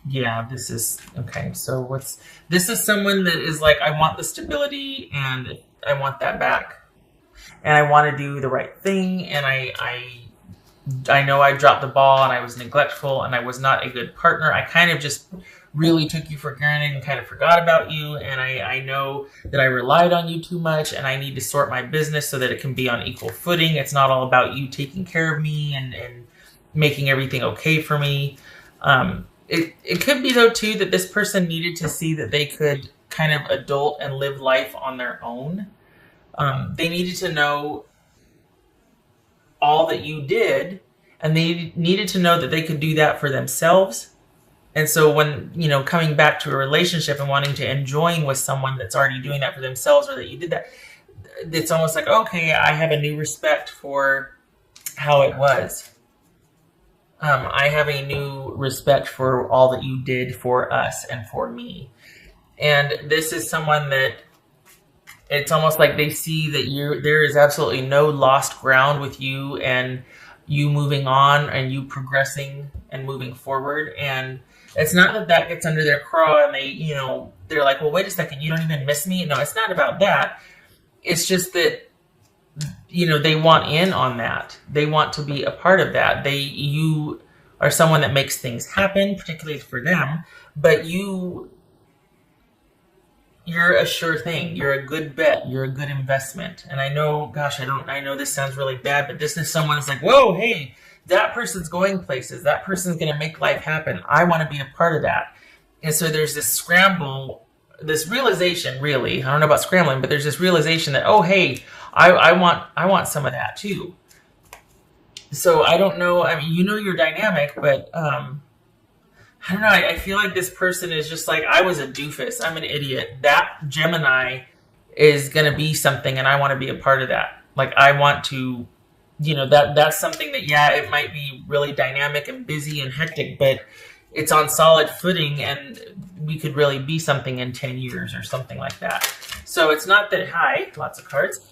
Yeah, this is okay. So this is someone that is like, I want the stability and I want that back. And I want to do the right thing. And I know I dropped the ball and I was neglectful and I was not a good partner. I kind of just really took you for granted and kind of forgot about you. And I know that I relied on you too much and I need to sort my business so that it can be on equal footing. It's not all about you taking care of me and making everything okay for me. It could be, though, too, that this person needed to see that they could kind of adult and live life on their own. They needed to know all that you did, and they needed to know that they could do that for themselves. And so when, coming back to a relationship and wanting to enjoying with someone that's already doing that for themselves, or that you did that, it's almost like, okay, I have a new respect for how it was. I have a new respect for all that you did for us and for me. And this is someone that it's almost like they see that there is absolutely no lost ground with you and you moving on and you progressing and moving forward. And it's not that gets under their craw and they're like, well, wait a second, you don't even miss me. No, it's not about that. It's just that, they want in on that. They want to be a part of that. You are someone that makes things happen, particularly for them, but you're a sure thing. You're a good bet. You're a good investment. And I know, gosh, I know this sounds really bad, but this is someone that's like, whoa, hey, that person's going places. That person's going to make life happen. I want to be a part of that. And so there's this scramble, this realization, really. I don't know about scrambling, but there's this realization that, oh, hey, I want some of that too. So I don't know. I mean, your dynamic, but I don't know. I feel like this person is just like, I was a doofus. I'm an idiot. That Gemini is going to be something, and I want to be a part of that. Like, I want to, that's something that, yeah, it might be really dynamic and busy and hectic, but it's on solid footing, and we could really be something in 10 years or something like that. So it's not that, lots of cards.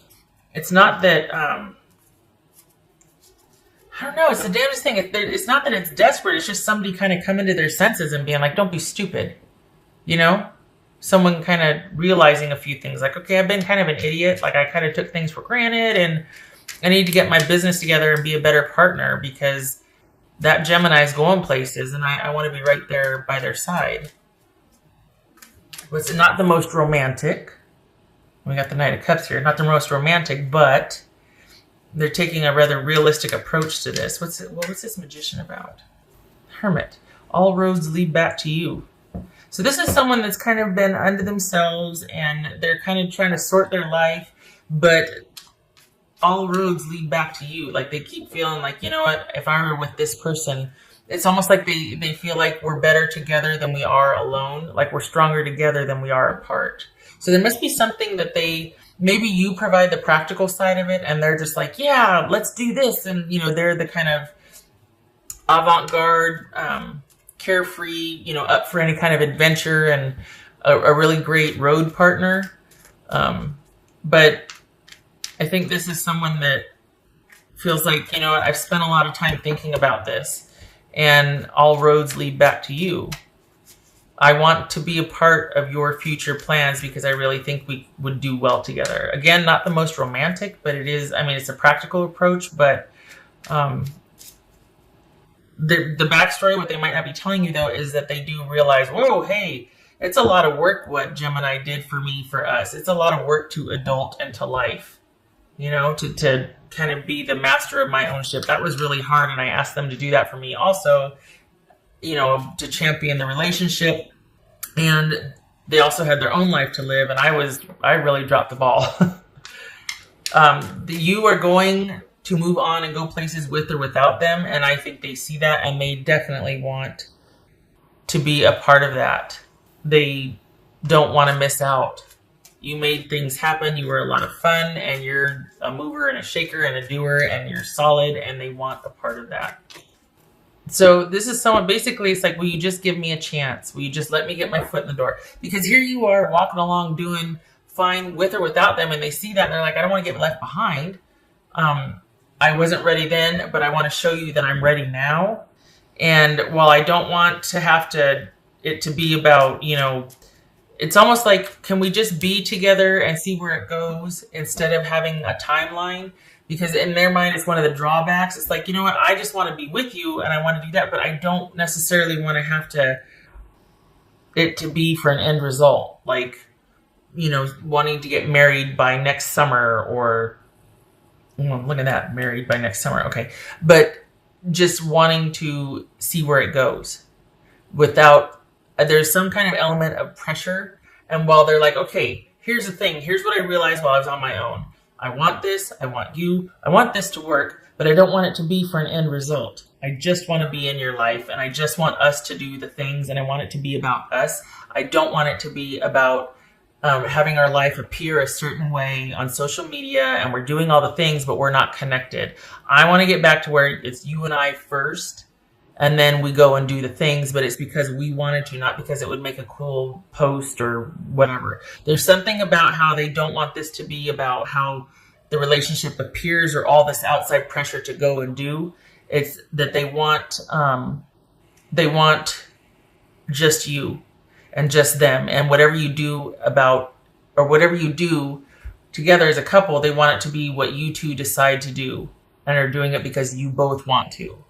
It's not that, I don't know. It's the damnedest thing. It's not that it's desperate. It's just somebody kind of coming to their senses and being like, don't be stupid. Someone kind of realizing a few things like, okay, I've been kind of an idiot. Like, I kind of took things for granted and I need to get my business together and be a better partner because that Gemini is going places and I want to be right there by their side. It's not the most romantic. We got the Knight of Cups here. Not the most romantic, but they're taking a rather realistic approach to this. What's this Magician about? Hermit. All roads lead back to you. So this is someone that's kind of been unto themselves and they're kind of trying to sort their life, but all roads lead back to you. Like, they keep feeling like, you know what, if I were with this person, it's almost like they feel like we're better together than we are alone. Like, we're stronger together than we are apart. So there must be something that maybe you provide the practical side of it and they're just like, yeah, let's do this. And, they're the kind of avant-garde, carefree, up for any kind of adventure and a really great road partner. But I think this is someone that feels like, I've spent a lot of time thinking about this and all roads lead back to you. I want to be a part of your future plans because I really think we would do well together. Again, not the most romantic, but it's a practical approach, but the backstory, what they might not be telling you, though, is that they do realize, whoa, hey, it's a lot of work what Gemini did for me, for us. It's a lot of work to adult into life, to kind of be the master of my own ship. That was really hard, and I asked them to do that for me also, to champion the relationship. And they also had their own life to live, and I really dropped the ball. You are going to move on and go places with or without them, and I think they see that, and they definitely want to be a part of that. They don't want to miss out. You made things happen, you were a lot of fun, and you're a mover and a shaker and a doer, and you're solid, and they want a part of that. So this is someone, basically, it's like, will you just give me a chance? Will you just let me get my foot in the door? Because here you are walking along doing fine with or without them, and they see that, and they're like, I don't want to get left behind. I wasn't ready then, but I want to show you that I'm ready now. And while I don't want to have to it to be about, it's almost like, can we just be together and see where it goes instead of having a timeline? Because in their mind, it's one of the drawbacks. It's like, you know what? I just want to be with you and I want to do that, but I don't necessarily want to have it to be for an end result. Like, wanting to get married by next summer or, look at that, married by next summer. Okay. But just wanting to see where it goes without, there's some kind of element of pressure. And while they're like, okay, here's the thing. Here's what I realized while I was on my own. I want this. I want you. I want this to work, but I don't want it to be for an end result. I just want to be in your life and I just want us to do the things and I want it to be about us. I don't want it to be about having our life appear a certain way on social media and we're doing all the things, but we're not connected. I want to get back to where it's you and I first and then we go and do the things, but it's because we wanted to, not because it would make a cool post or whatever. There's something about how they don't want this to be about how the relationship appears or all this outside pressure to go and do. It's that they want just you and just them, and whatever you do whatever you do together as a couple, they want it to be what you two decide to do and are doing it because you both want to.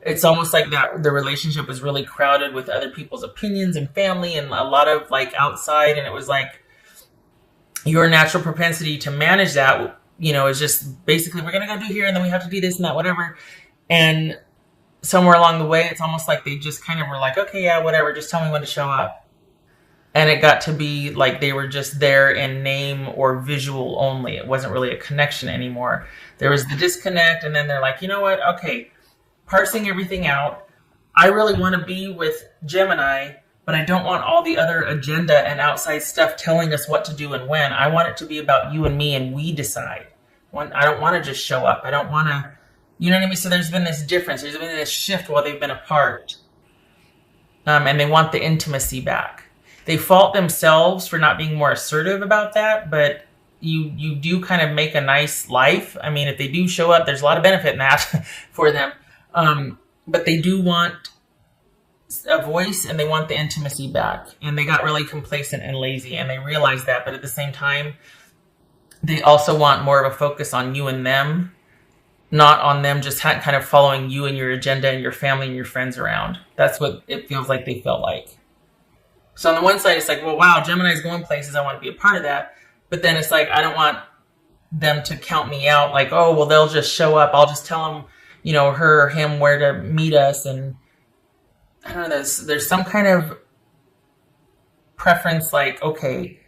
It's almost like that the relationship was really crowded with other people's opinions and family and a lot of like outside, and it was like your natural propensity to manage that, is just basically we're going to go do here and then we have to do this and that, whatever. And somewhere along the way, it's almost like they just kind of were like, okay, yeah, whatever, just tell me when to show up. And it got to be like they were just there in name or visual only. It wasn't really a connection anymore. There was the disconnect, and then they're like, you know what? Okay, parsing everything out. I really want to be with Gemini, but I don't want all the other agenda and outside stuff telling us what to do and when. I want it to be about you and me, and we decide. I don't want to just show up. I don't want to, you know what I mean? So there's been this difference. There's been this shift while they've been apart. And they want the intimacy back. They fault themselves for not being more assertive about that, but you do kind of make a nice life. I mean, if they do show up, there's a lot of benefit in that for them. But they do want a voice and they want the intimacy back. And they got really complacent and lazy and they realized that. But at the same time, they also want more of a focus on you and them, not on them just kind of following you and your agenda and your family and your friends around. That's what it feels like they felt like. So on the one side, it's like, well, wow, Gemini's going places. I want to be a part of that. But then it's like, I don't want them to count me out. Like, oh, well, they'll just show up. I'll just tell them, her or him where to meet us. And I don't know, there's some kind of preference like, okay,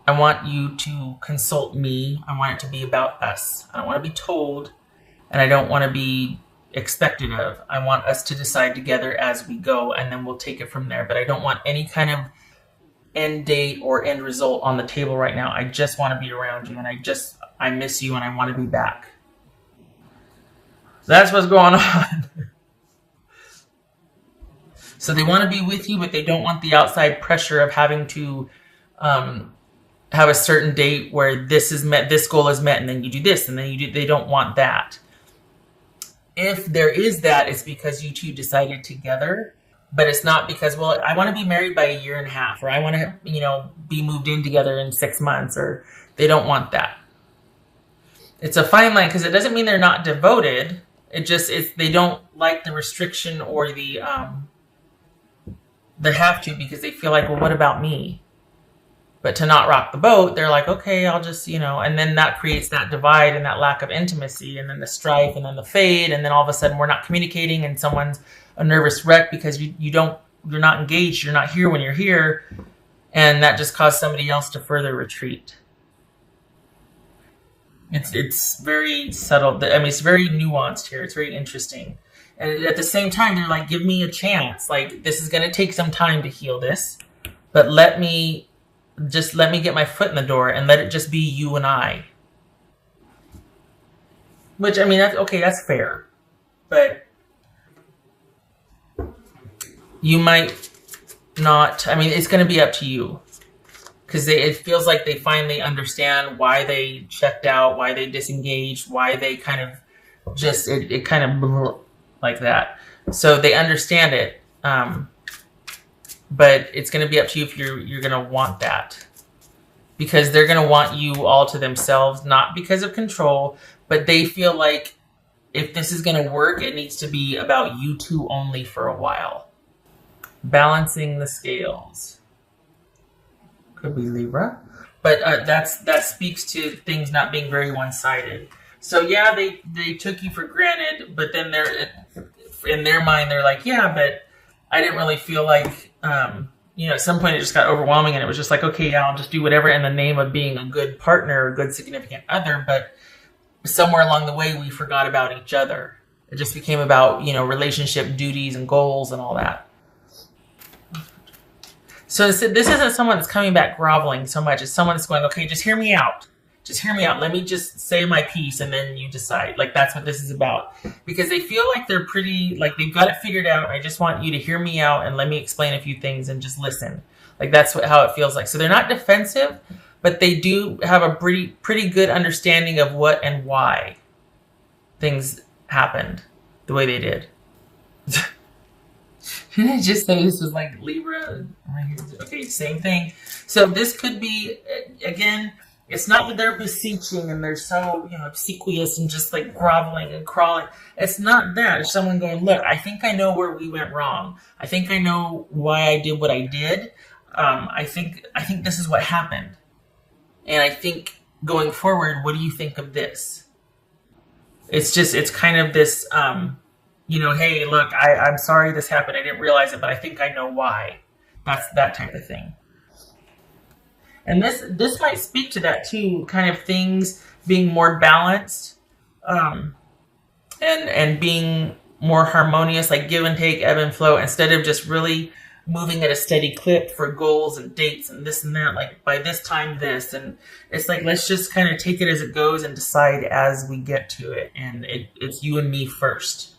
I want you to consult me. I want it to be about us. I don't want to be told, and I don't want to be expected of. I want us to decide together as we go, and then we'll take it from there. But I don't want any kind of end date or end result on the table right now. I just want to be around you, and I miss you, and I want to be back. That's what's going on. So they want to be with you, but they don't want the outside pressure of having to have a certain date where this is met, this goal is met, and then you do this, and then you do. They don't want that. If there is that, it's because you two decided together, but it's not because, well, I want to be married by a year and a half, or I want to, be moved in together in 6 months, or they don't want that. It's a fine line because it doesn't mean they're not devoted. They don't like the restriction or the have to because they feel like, well, what about me? But to not rock the boat, they're like, okay, I'll just, and then that creates that divide and that lack of intimacy and then the strife and then the fade. And then all of a sudden we're not communicating and someone's a nervous wreck because you're not engaged. You're not here when you're here. And that just caused somebody else to further retreat. It's very subtle. I mean, it's very nuanced here. It's very interesting. And at the same time, they're like, give me a chance. Like, this is going to take some time to heal this, but let me get my foot in the door and let it just be you and I. Which, I mean, that's fair. But you might not, I mean, it's going to be up to you. Because it feels like they finally understand why they checked out, why they disengaged, why they kind of just, it kind of like that. So they understand it. but it's going to be up to you if you're going to want that, because they're going to want you all to themselves, not because of control, but they feel like if this is going to work, it needs to be about you two only for a while. Balancing the scales. Could be Libra. But that speaks to things not being very one-sided. So yeah, they took you for granted, but then they're in their mind they're like, yeah, but I didn't really feel like at some point it just got overwhelming, and it was just like, okay, yeah, I'll just do whatever in the name of being a good partner, a good significant other, but somewhere along the way we forgot about each other. It just became about, relationship duties and goals and all that. So this isn't someone that's coming back groveling so much. It's someone that's going, okay, just hear me out. Just hear me out. Let me just say my piece, and then you decide. Like, that's what this is about. Because they feel like they're pretty, like they've got it figured out. I just want you to hear me out and let me explain a few things and just listen. Like, that's how it feels like. So they're not defensive, but they do have a pretty good understanding of what and why things happened the way they did. Didn't I just say this was like Libra? Okay, same thing. So this could be, again, it's not that they're beseeching and they're so, obsequious and just like groveling and crawling. It's not that. It's someone going, look, I think I know where we went wrong. I think I know why I did what I did. I think this is what happened. And I think going forward, what do you think of this? It's kind of this, hey, look, I'm sorry this happened. I didn't realize it, but I think I know why. That's that type of thing. And this might speak to that too, kind of things being more balanced, and being more harmonious, like give and take, ebb and flow, instead of just really moving at a steady clip for goals and dates and this and that, like by this time this, and it's like, let's just kind of take it as it goes and decide as we get to it, and it's you and me first,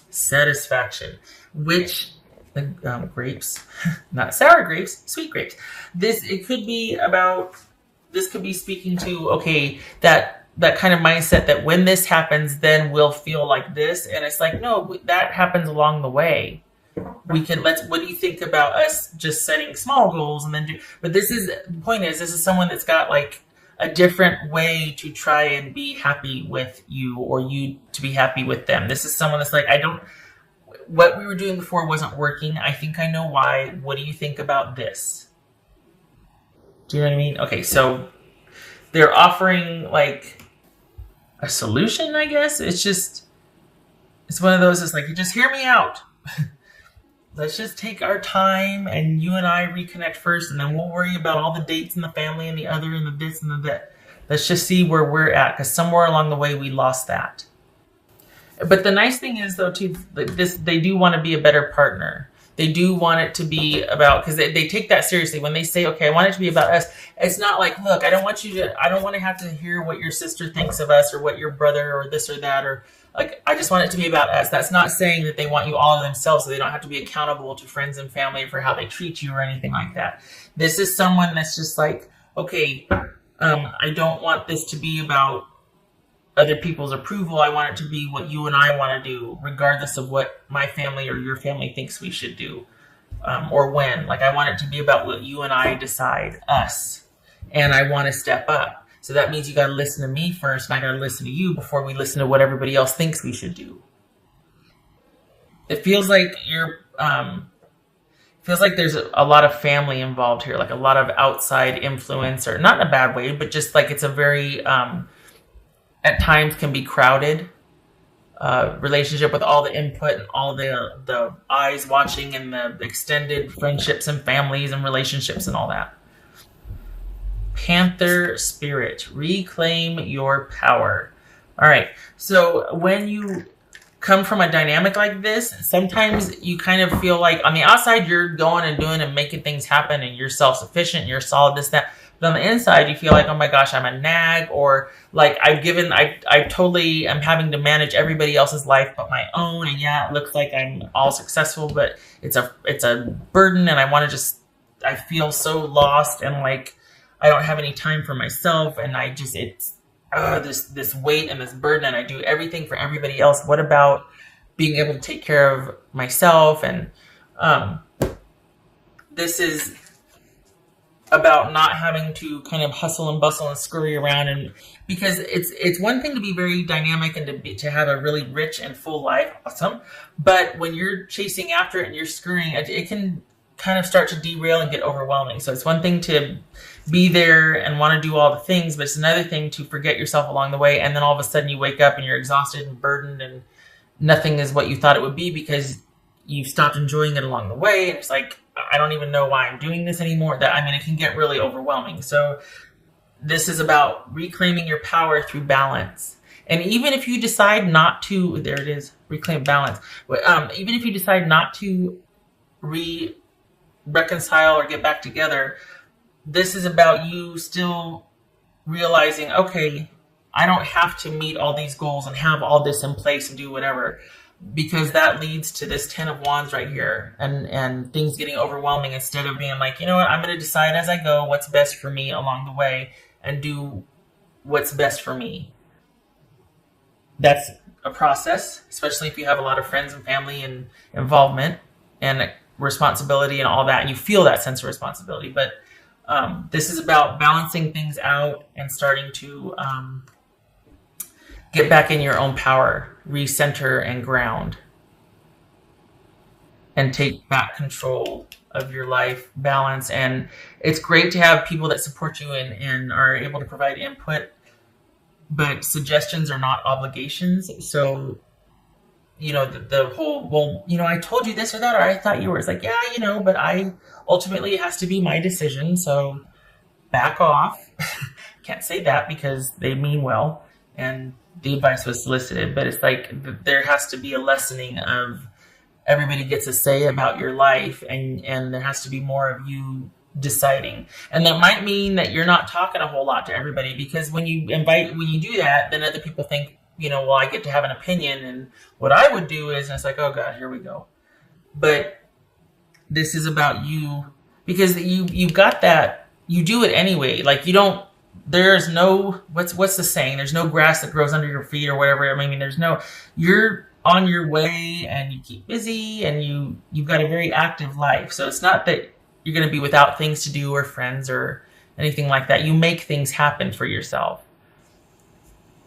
Satisfaction, which grapes, not sour grapes, sweet grapes. This could be speaking to, okay, that kind of mindset that when this happens, then we'll feel like this. And it's like, no, that happens along the way. What do you think about us just setting small goals and then but the point is, this is someone that's got like a different way to try and be happy with you, or you to be happy with them. This is someone that's like, what we were doing before wasn't working. I think I know why. What do you think about this? Do you know what I mean? Okay, so they're offering like a solution, I guess. It's one of those, it's like, just hear me out. Let's just take our time and you and I reconnect first, and then we'll worry about all the dates and the family and the other and the this and the that. Let's just see where we're at, because somewhere along the way we lost that. But the nice thing is, though, too, they do want to be a better partner. They do want it to be about, because they take that seriously. When they say, okay, I want it to be about us, it's not like, look, I don't want to have to hear what your sister thinks of us, or what your brother, or this or that, or like, I just want it to be about us. That's not saying that they want you all to themselves, so they don't have to be accountable to friends and family for how they treat you or anything like that. This is someone that's just like, okay, I don't want this to be about other people's approval. I want it to be what you and I want to do, regardless of what my family or your family thinks we should do, or when. Like, I want it to be about what you and I decide, us, and I want to step up. So that means you got to listen to me first, and I got to listen to you before we listen to what everybody else thinks we should do. It feels like there's a lot of family involved here, like a lot of outside influence, or not in a bad way, but just like it's a very at times can be crowded relationship, with all the input and all the eyes watching, and the extended friendships and families and relationships and all that. Panther spirit, reclaim your power. All right, so when you come from a dynamic like this, sometimes you kind of feel like on the outside you're going and doing and making things happen, and you're self-sufficient and you're solid, this, that. But on the inside, you feel like, oh my gosh, I'm a nag, or like I totally am having to manage everybody else's life but my own. And yeah, it looks like I'm all successful, but it's a burden, and I feel so lost, and like I don't have any time for myself, and it's this weight and this burden, and I do everything for everybody else. What about being able to take care of myself. And this is about not having to kind of hustle and bustle and scurry around, and because it's one thing to be very dynamic and to have a really rich and full life, awesome. But when you're chasing after it and you're scurrying, it can kind of start to derail and get overwhelming. So it's one thing to be there and want to do all the things, but it's another thing to forget yourself along the way, and then all of a sudden you wake up and you're exhausted and burdened, and nothing is what you thought it would be because you've stopped enjoying it along the way. And it's like, I don't even know why I'm doing this anymore. It can get really overwhelming. So this is about reclaiming your power through balance. And even if you decide not to, there it is, reclaim balance. Even if you decide not to reconcile or get back together, this is about you still realizing, okay, I don't have to meet all these goals and have all this in place and do whatever, because that leads to this 10 of Wands right here, and things getting overwhelming, instead of being like, you know what, I'm going to decide as I go what's best for me along the way and do what's best for me. That's a process, especially if you have a lot of friends and family and involvement and responsibility and all that, and you feel that sense of responsibility. But this is about balancing things out and starting to get back in your own power, recenter and ground, and take back control of your life, balance. And it's great to have people that support you and are able to provide input, but suggestions are not obligations. So, the whole, well, I told you this or that, or I thought you were, it's like, yeah, but ultimately it has to be my decision. So back off. Can't say that because they mean well and the advice was solicited, but it's like there has to be a lessening of everybody gets a say about your life, and there has to be more of you deciding. And that might mean that you're not talking a whole lot to everybody, because when you do that, then other people think, well, I get to have an opinion, and what I would do is, and it's like, oh God, here we go. But this is about you, because you've got that, you do it anyway. Like there's no, what's the saying? There's no grass that grows under your feet or whatever. You're on your way and you keep busy and you've got a very active life. So it's not that you're going to be without things to do or friends or anything like that. You make things happen for yourself.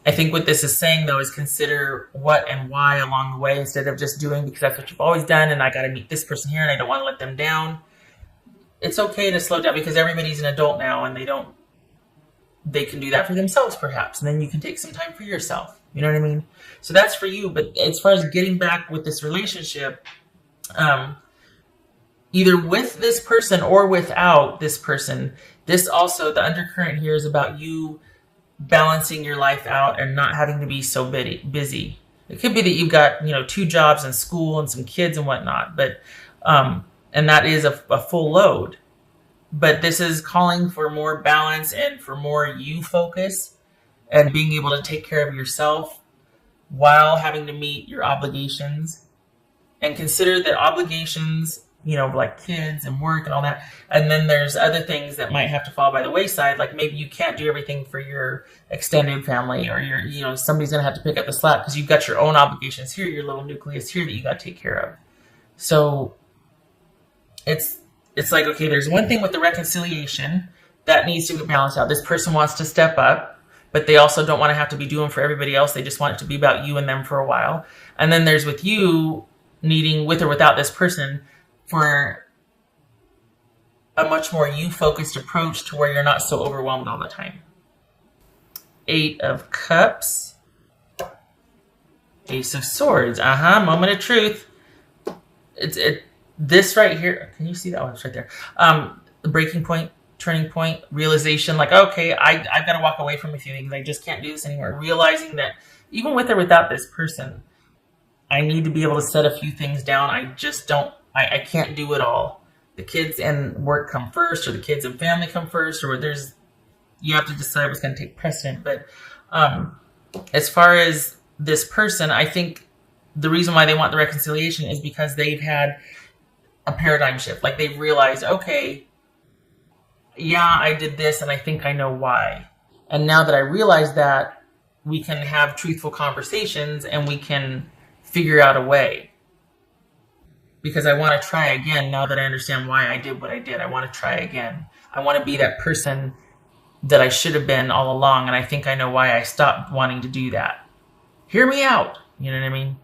I think what this is saying, though, is consider what and why along the way, instead of just doing because that's what you've always done and I got to meet this person here and I don't want to let them down. It's okay to slow down because everybody's an adult now and they can do that for themselves perhaps. And then you can take some time for yourself. You know what I mean? So that's for you. But as far as getting back with this relationship, either with this person or without this person, this also, the undercurrent here is about you balancing your life out and not having to be so busy. It could be that you've got, 2 jobs and school and some kids and whatnot, but, and that is a full load. But this is calling for more balance and for more you focus and being able to take care of yourself while having to meet your obligations. And consider that obligations, like kids and work and all that. And then there's other things that might have to fall by the wayside. Like maybe you can't do everything for your extended family, or somebody's going to have to pick up the slack because you've got your own obligations here, your little nucleus here that you got to take care of. So it's like, okay, there's one thing with the reconciliation that needs to be balanced out. This person wants to step up, but they also don't want to have to be doing for everybody else. They just want it to be about you and them for a while. And then there's with you needing, with or without this person, for a much more you-focused approach to where you're not so overwhelmed all the time. 8 of Cups. Ace of Swords. Moment of truth. This right here, can you see that? Oh, it's right there. The breaking point, turning point, realization, like, okay, I've got to walk away from a few things. I just can't do this anymore. Realizing that even with or without this person, I need to be able to set a few things down. I can't do it all. The kids and work come first, or the kids and family come first, or you have to decide what's going to take precedent. But as far as this person, I think the reason why they want the reconciliation is because they've had a paradigm shift. Like they've realized, okay, yeah, I did this and I think I know why. And now that I realize that, we can have truthful conversations and we can figure out a way, because I want to try again now that I understand why I did what I did. I want to try again. I want to be that person that I should have been all along, and I think I know why I stopped wanting to do that. Hear me out. You know what I mean?